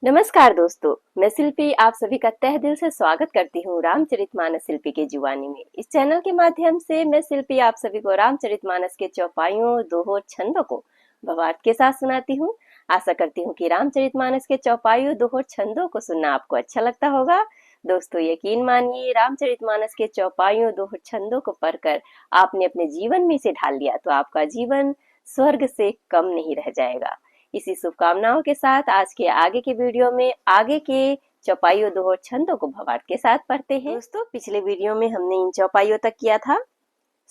नमस्कार दोस्तों, मैं शिल्पी आप सभी का तहे दिल से स्वागत करती हूँ रामचरितमानस शिल्पी की जुबानी में। इस चैनल के माध्यम से मैं शिल्पी आप सभी को रामचरितमानस के चौपाइयों दोहों छंदों को भावार्थ के साथ सुनाती हूँ। आशा करती हूँ कि रामचरितमानस के चौपाइयों दोहों छंदों को सुनना आपको अच्छा लगता होगा। दोस्तों यकीन मानिए, रामचरितमानस के चौपाइयों दोहों छंदों को पढ़कर आपने अपने जीवन में इसे ढाल लिया तो आपका जीवन स्वर्ग से कम नहीं रह जाएगा। इसी शुभकामनाओं के साथ आज के आगे के वीडियो में आगे के चौपाइयों दोहों छंदों को भावार्थ के साथ पढ़ते हैं। दोस्तों पिछले वीडियो में हमने इन चौपाइयों तक किया था।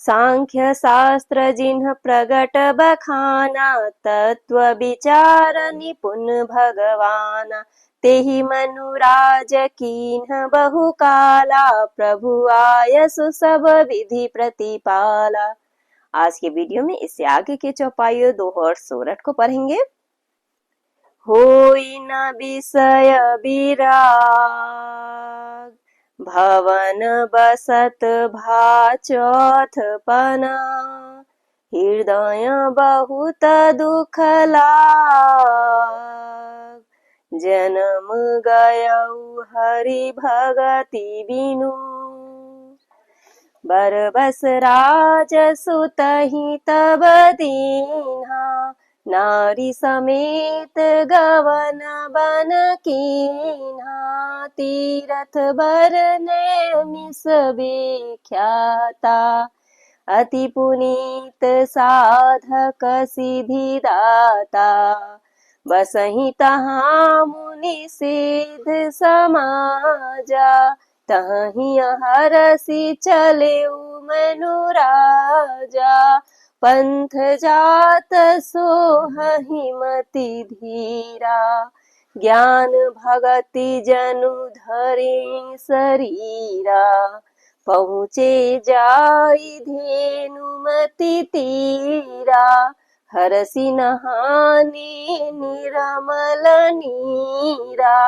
सांख्य शास्त्र जिन्ह प्रगट बखाना, तत्व विचार निपुण भगवाना, तेहि मनुराज कीन्ह बहु काला, प्रभु आयसु सब विधि प्रतिपाला। आज के वीडियो में इससे आगे के चौपाइयों दोहों और सोरठ को पढ़ेंगे। होई न विषय विराग, भवन बसत भा चौथपना, हृदय बहुत दुख लाग, जन्म गयउ हरि भगति बिनु, बरबस राज सुतहि तब दीन्हा, नारी समेत गवन बन कीन्हा, तीरथ बरने मिस विख्याता, अति पुनीत साधक सिद्धि दाता, बसहि तहाँ मुनि सिद्ध समाजा, तहीं हरसि चलेउ मनु राजा, पंथ जात सोहहि मति धीरा, ज्ञान भगति जनु धरि शरीरा, पहुँचे जाई धेनुमति तीरा, हरसि नहाने निरमल नीरा,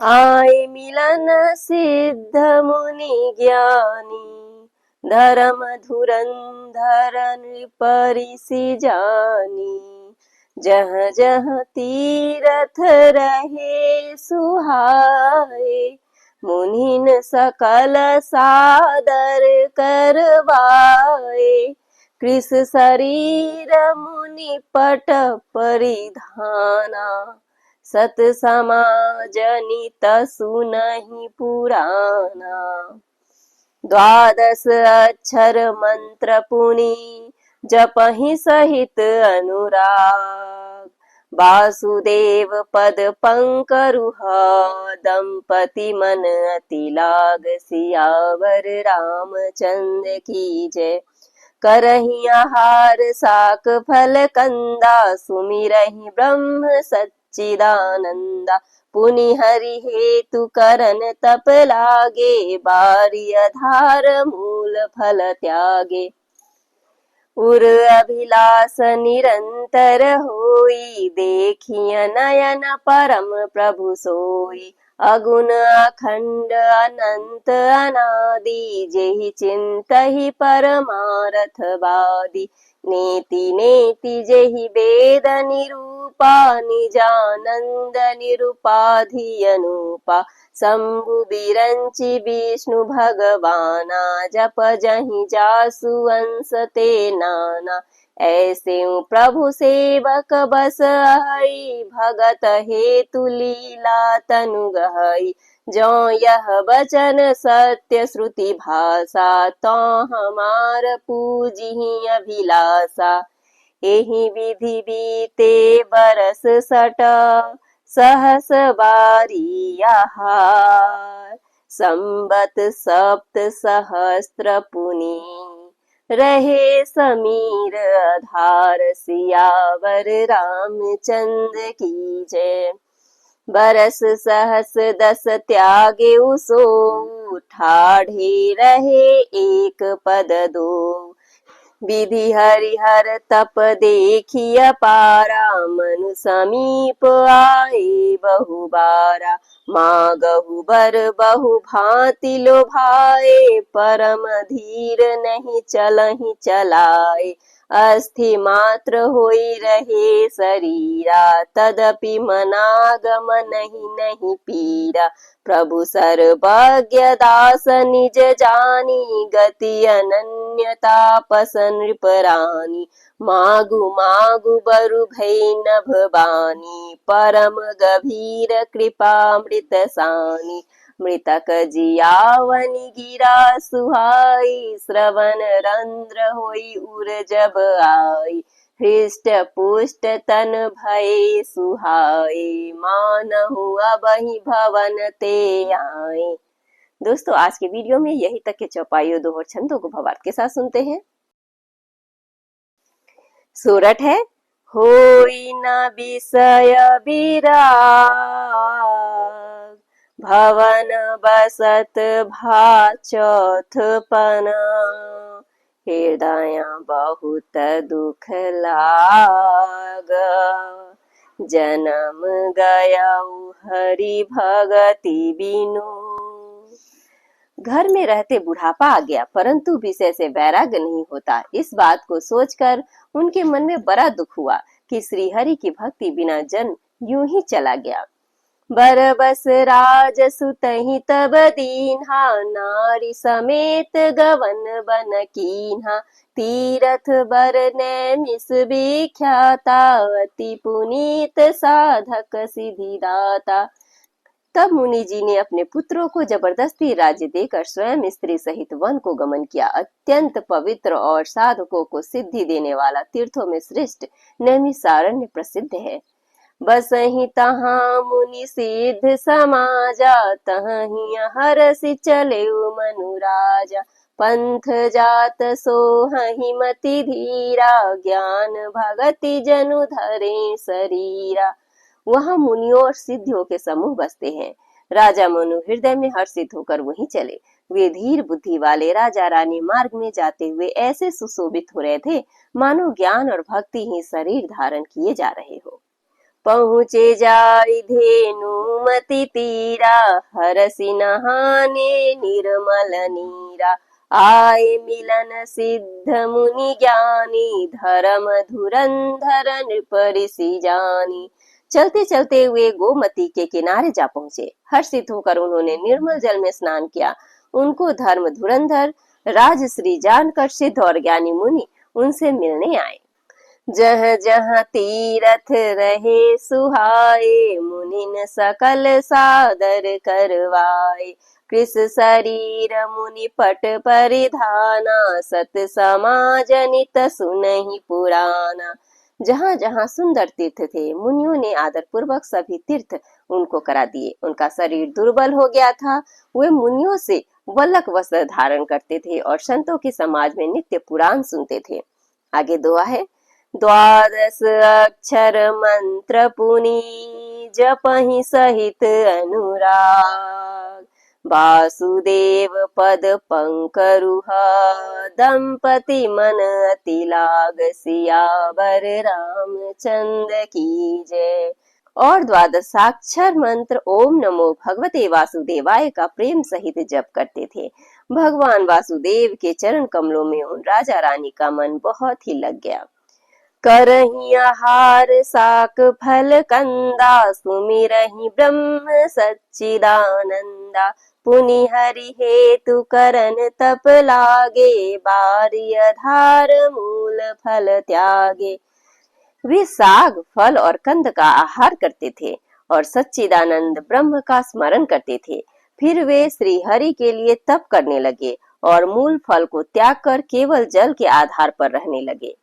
आए मिलन सिद्ध मुनि ज्ञानी, धर्म धुरंधर नृपऋषि जानी, जहाँ जहाँ तीरथ रहे सुहाए, मुनिन सकल सादर करवाए, कृष शरीर मुनि पट परिधाना, सत समाजनित सुनहि पुराना, द्वादश अक्षर मंत्र पुनि जपहि सहित अनुराग, वासुदेव पद पंकरुह, दंपति मन अति लाग, सियावर रामचंद्र की जय। करहि आहार साक फल कंदा, सुमिरहि ब्रह्म सच्चिदानंदा, पुनि हरि हेतु करन तप लागे, बारी आधार मूल फल त्यागे, उर अभिलाष निरंतर होई, देखिय नयन परम प्रभु सोई, अगुण अखंड अनंत अनादि, जेहि चिंतहि परमारथ बादी, नेति नेति जेहि वेद निरूपा, निजानंद निरुपाधि अनुपा, शंभु बिरंचि विष्णु भगवाना, जप जहि जासु अंश ते नाना, ऐसे प्रभु सेवक बस आई, भगत हेतु लीला तनु गहई, जो यह वचन सत्य श्रुति भाषा, तो हमार पूजिहि अभिलाषा, एहि विधि बीते बरस सट, सहस बारी आहार, संबत सप्त सहस्त्र पुनि, रहे समीर आधार, सियावर रामचंद्र की जय। बरस सहस दस त्यागे सो, ठाढ़े रहे एक पद दो, विधि हरिहर तप देखिय पारा, मनु समीप आए बहु बारा, मागहु बर बहु भांति लोभाए, परम धीर नहीं चलहि चलाए, अस्थि मात्र होई रहे शरीरा, तदपि मनागम नहीं नहीं पीरा। प्रभु सर्वज्ञ दास निज जानी, गति अनन्य तापस नृपरानी। मागु मागु बरु भई नभ बानी, परम गभीर कृपामृत सानी। मृतक जियावनि गिरा सुहाई, श्रवण रंध्र होई उर जब आई। हृष्ट पुष्ट तन भय सुहाए, मानहु अबहि भवन ते आए। दोस्तों, आज के वीडियो में यही तक के चौपाइयों, दोहोर, छंदों को भावार्थ के साथ सुनते हैं। सोरठ है, होई न विषय विराग, भवन बसत भा चौथपन। हृदय बहुत दुख लाग, जन्म गयऊ हरि भगति बिनु। घर में रहते बुढ़ापा आ गया, परंतु विषय से वैराग्य नहीं होता। इस बात को सोचकर उनके मन में बड़ा दुख हुआ कि श्री हरि की भक्ति बिना जन्म यूं ही चला गया। बरबस राज सुतहि तब दीन्हा, नारी समेत गवन बन कीन्हा। तीरथ बर नैमिष विख्याता, अति पुनीत साधक सिद्धिदाता। तब मुनि जी ने अपने पुत्रों को जबरदस्ती राज्य देकर स्वयं स्त्री सहित वन को गमन किया। अत्यंत पवित्र और साधकों को सिद्धि देने वाला तीर्थों में श्रेष्ठ नैमिषारण्य प्रसिद्ध है। बसहि तहाँ मुनि सिद्ध समाजा, तहीं हरसि चले मनुराजा। पंथ जात सोहहि मति धीरा, ज्ञान भगति जनु धरे शरीरा। वहाँ मुनियों और सिद्धियों के समूह बसते हैं। राजा मनु हृदय में हर्षित होकर वहीं चले। वे धीर बुद्धि वाले राजा रानी मार्ग में जाते हुए ऐसे सुशोभित हो रहे थे मानो ज्ञान और भक्ति ही शरीर धारण किए जा रहे हो। पहुँचे जाय धेनु मति तीरा, हरसि नहाने निर्मल नीरा। आए मिलन सिद्ध मुनि ज्ञानी, धर्म धुरंधर नृप ऋषि जानी। चलते चलते वे गोमती के किनारे जा पहुंचे। हर्षित होकर उन्होंने निर्मल जल में स्नान किया। उनको धर्म धुरंधर राजश्री जानकर सिद्ध और ज्ञानी मुनि उनसे मिलने आए। जह जह तीरथ रहे सुहाए, मुनिन सकल सादर करवाए। कृष शरीर मुनि पट परिधाना, सत समाज नित सुनहि पुराना। जहाँ जहाँ सुंदर तीर्थ थे, मुनियों ने आदर पूर्वक सभी तीर्थ उनको करा दिए। उनका शरीर दुर्बल हो गया था। वे मुनियों से वल्लक वस्त्र धारण करते थे और संतों के समाज में नित्य पुराण सुनते थे। आगे दुआ है, द्वादश अक्षर मंत्र पुनि, जपहि सहित अनुराग। वासुदेव पद पंकरुह, दंपति मन अति लाग। सियावर रामचंद्र की जय। और द्वादशाक्षर मंत्र ओम नमो भगवते वासुदेवाय का प्रेम सहित जप करते थे। भगवान वासुदेव के चरण कमलों में उन राजा रानी का मन बहुत ही लग गया। करहि आहार साक फल कंदा, सुमिरहि ब्रह्म सच्चिदानंदा। पुनि हरि हेतु करन तप लागे, बारिय धार मूल फल त्यागे। वे साग फल और कंद का आहार करते थे और सच्चिदानंद ब्रह्म का स्मरण करते थे। फिर वे श्री हरि के लिए तप करने लगे और मूल फल को त्याग कर केवल जल के आधार पर रहने लगे।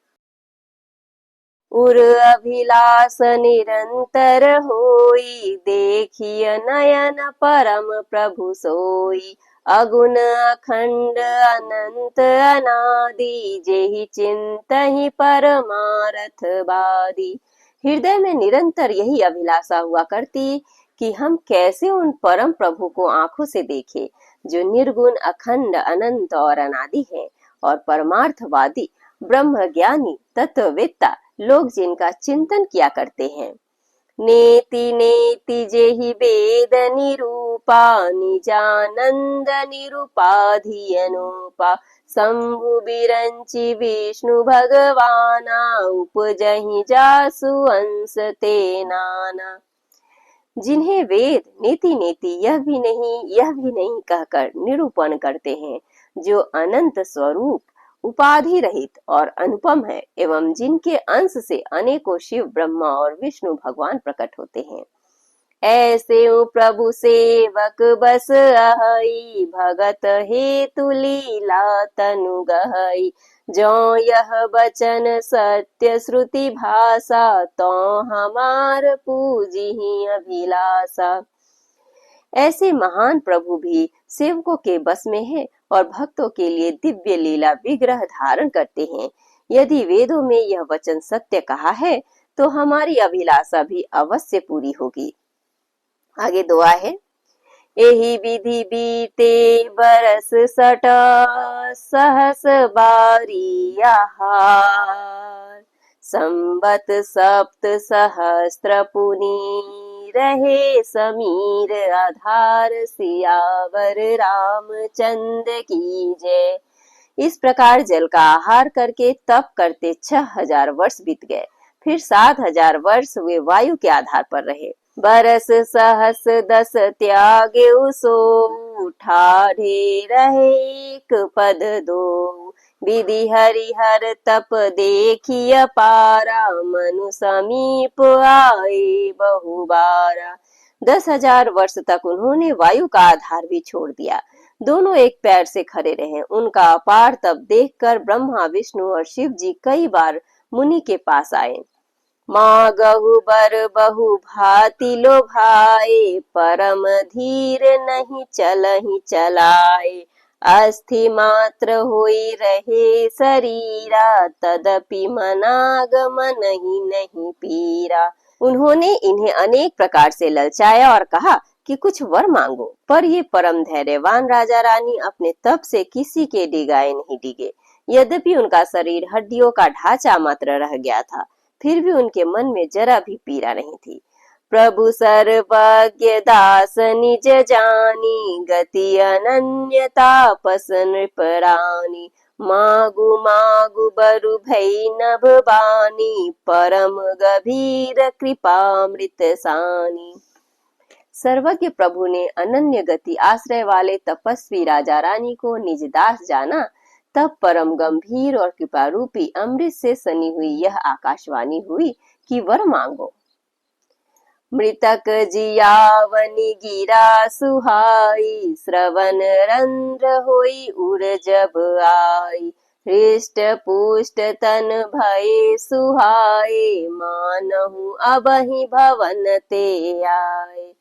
उर अभिलाष निरंतर होई, देखिय नयन परम प्रभु सोई। अगुण अखंड अनंत अनादि, जेहि चिंतहि परमारथ बादी। हृदय में निरंतर यही अभिलाषा हुआ करती कि हम कैसे उन परम प्रभु को आंखों से देखें, जो निर्गुण अखंड अनंत और अनादि है और परमार्थवादी ब्रह्म ज्ञानी तत्ववेत्ता लोग जिनका चिंतन किया करते हैं। नेति नेति जेहि वेद निरूपा, निजानंद निरूपाधि अनूपा। शंभु बिरंचि विष्णु भगवाना, उपजहि जासु अंश ते नाना। जिन्हें वेद नीति नीति यह भी नहीं कहकर निरूपण करते हैं, जो अनंत स्वरूप, उपाधि रहित और अनुपम है, एवं जिनके अंश से अनेकों शिव, ब्रह्मा और विष्णु भगवान प्रकट होते हैं। ऐसे प्रभु सेवक बस अहई, भगत हेतु लीला तनु गहई। जो यह वचन सत्य श्रुति भाषा, तो हमार पूजी अभिलाषा। ऐसे महान प्रभु भी सेवकों के बस में है और भक्तों के लिए दिव्य लीला विग्रह धारण करते हैं। यदि वेदों में यह वचन सत्य कहा है, तो हमारी अभिलाषा भी अवश्य पूरी होगी। आगे दुआ है। एहि विधि बीते बरस सट, सहस बारी आहार। संबत सप्त सहस्त्र पुनि, रहे समीर आधार। सियावर रामचंद्र की जय। इस प्रकार जल का आहार करके तप करते 6000 वर्ष बीत गए। फिर 7000 वर्ष वे वायु के आधार पर रहे। बरस सहस 10 त्यागे सो, ठाढ़े रहे एक पद दो। विधि हरिहर तप देखिय पारा, मनु समीप आए बहुबारा। 10,000 वर्ष तक उन्होंने वायु का आधार भी छोड़ दिया। दोनों एक पैर से खड़े रहे। उनका अपार तप देखकर ब्रह्मा, विष्णु और शिव जी कई बार मुनि के पास आए। मागहु बर बहु भांति लो भाए, परम धीर नहीं चलहि चलाए। अस्थि मात्र होई रहे शरीरा, तदपि मनागम नहीं पीरा। उन्होंने इन्हें अनेक प्रकार से ललचाया और कहा कि कुछ वर मांगो, पर ये परम धैर्यवान राजा रानी अपने तप से किसी के डिगाए नहीं डिगे। यद्यपि उनका शरीर हड्डियों का ढांचा मात्र रह गया था, फिर भी उनके मन में जरा भी पीड़ा नहीं थी। प्रभु सर्वज्ञ दास निज जानी, गति अनन्य तापस नृपरानी। मागु मागु बरु भई नभ बानी, परम गभीर कृपामृत सानी। सर्वज्ञ प्रभु ने अनन्य गति आश्रय वाले तपस्वी राजा रानी को निज दास जाना। तब परम गंभीर और कृपा रूपी अमृत से सनी हुई यह आकाशवाणी हुई कि वर मांगो। मृतक जियावनि गिरा सुहाई, श्रवण रंध्र होई उर जब आई। हृष्ट पुष्ट तन भये सुहाए, मानहु अबहि भवन ते आए।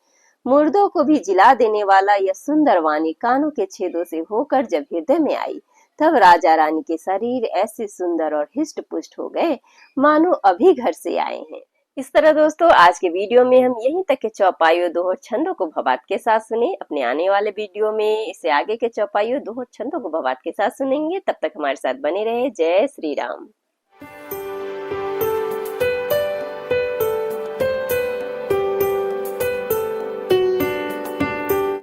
मुर्दों को भी जिला देने वाला यह सुंदर वाणी कानों के छेदों से होकर जब हृदय में आई, तब राजा रानी के शरीर ऐसे सुंदर और हिष्ट पुष्ट हो गए मानो अभी घर से आए हैं। इस तरह दोस्तों आज के वीडियो में हम यहीं तक के चौपाइयों दोहों छंदों को भवात के साथ सुने। अपने आने वाले वीडियो में इससे आगे के चौपाइयों दोहों छंदों को भवात के साथ सुनेंगे। तब तक हमारे साथ बने रहे। जय श्री राम।